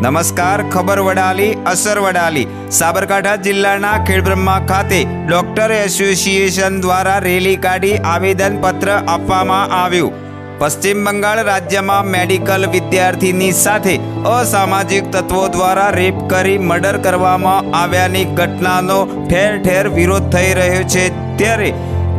નમસ્કાર, ખબર વડાલી, અસર વડાલી. સાબરકાંઠા જિલ્લાના ખેડબ્રહ્મા ખાતે ડોક્ટર એસોસિએશન દ્વારા રેલી કાઢી આવેદનપત્ર આપવામાં આવ્યું. પશ્ચિમ બંગાળ રાજ્યમાં મેડિકલ વિદ્યાર્થીની સાથે અસામાજિક તત્વો દ્વારા રેપ કરી મર્ડર કરવામાં આવ્યાની ઘટનાનો ઠેર ઠેર વિરોધ થઈ રહ્યો છે. ત્યારે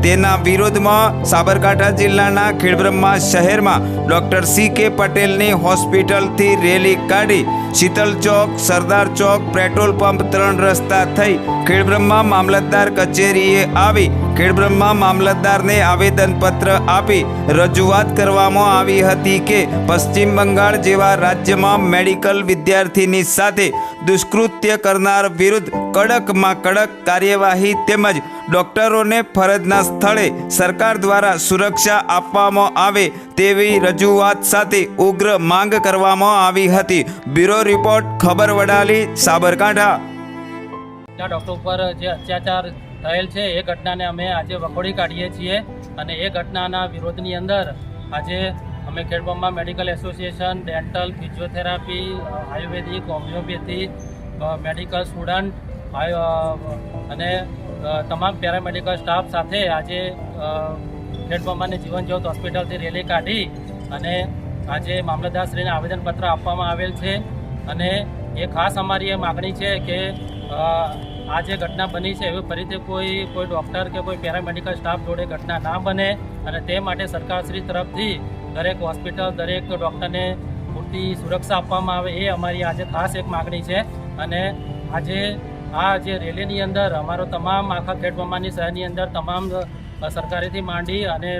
તેના વિરોધમાં સાબરકાંઠા જિલ્લાના ખેડબ્રહ્મા શહેરમાં ડોક્ટર CK પટેલની હોસ્પિટલથી રેલી કાઢી શીતલ ચોક, સરદાર ચોક, પેટ્રોલ પંપ 3 રસ્તા થઈ ખેડબ્રહ્મા મામલતદાર કચેરીએ આવી ખેડબ્રહ્મા મામલતદારને આવેદનપત્ર આપી રજૂઆત કરવામાં આવી હતી કે પશ્ચિમ બંગાળ જેવા રાજ્યમાં મેડિકલ વિદ્યાર્થીની સાથે દુષ્કૃત્ય કરનાર વિરુદ્ધ કડકમાં કડક કાર્યવાહી તેમજ ડોક્ટરોને ફરજના સ્થળે સરકાર દ્વારા સુરક્ષા આપવામાં આવે તેવી રજૂઆત સાથે ઉગ્ર માંગ કરવામાં આવી હતી. બ્યુરો રિપોર્ટ, ખબર વડાલી, સાબરકાંઠા. ડૉક્ટર ઉપર જે અત્યાચાર થયેલ છે એ ઘટનાને અમે આજે વખોડી કાઢીએ છીએ અને એ ઘટનાના વિરોધની અંદર આજે અમે Khedbrahma medical association, dental, physiotherapy, ayurvedic, homeopathy, medical student અને તમામ પેરામેડિકલ સ્ટાફ સાથે આજે ખેડબ્રહ્માની જીવન જ્યોત હોસ્પિટલથી રેલી કાઢી અને આજે મામલતદારશ્રીને આવેદનપત્ર આપવામાં આવેલ છે. અને એ ખાસ અમારી એ માગણી છે કે આ જે ઘટના બની છે એવી ફરીથી કોઈ ડૉક્ટર કે કોઈ પેરામેડિકલ સ્ટાફ જોડે ઘટના ના બને અને તે માટે સરકારશ્રી તરફથી દરેક હોસ્પિટલ, દરેક ડૉક્ટરને પૂરતી સુરક્ષા આપવામાં આવે એ અમારી આજે ખાસ એક માગણી છે. અને આજે આ જે રેલીની અંદર અમારો તમામ આખા ખેડબ્રહ્માની શહેરની અંદર તમામ સરકારીથી માંડી અને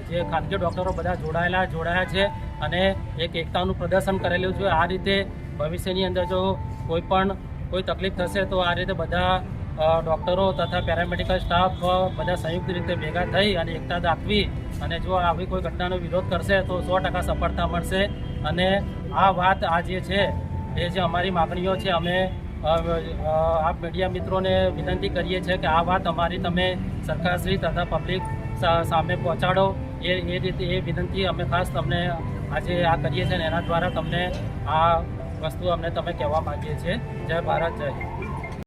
જે ખાનગી ડૉક્ટરો બધા જોડાયા છે અને એક એકતાનું પ્રદર્શન કરેલું છે. આ રીતે ભવિષ્યની અંદર જો કોઈ તકલીફ થશે તો આ રીતે બધા ડૉક્ટરો તથા પેરામેડિકલ સ્ટાફ બધા સંયુક્ત રીતે ભેગા થઈ અને એકતા દાખવી અને જો આવી કોઈ ઘટનાનો વિરોધ કરશે તો 100% સફળતા મળશે. અને આ વાત આ જે છે એ જે અમારી માગણીઓ છે અમે આપ મીડિયા મિત્રોને વિનંતી કરીએ છીએ કે આ વાત અમારી તમે સરકારશ્રી તથા પબ્લિક સામે પહોંચાડો એ રીતે એ વિનંતી અમે ખાસ તમને આજે આ કરીએ છીએ અને એના દ્વારા તમને આ વસ્તુ અમને તમે કહેવા માગીએ છીએ. જય ભારત, જય હિન્દ.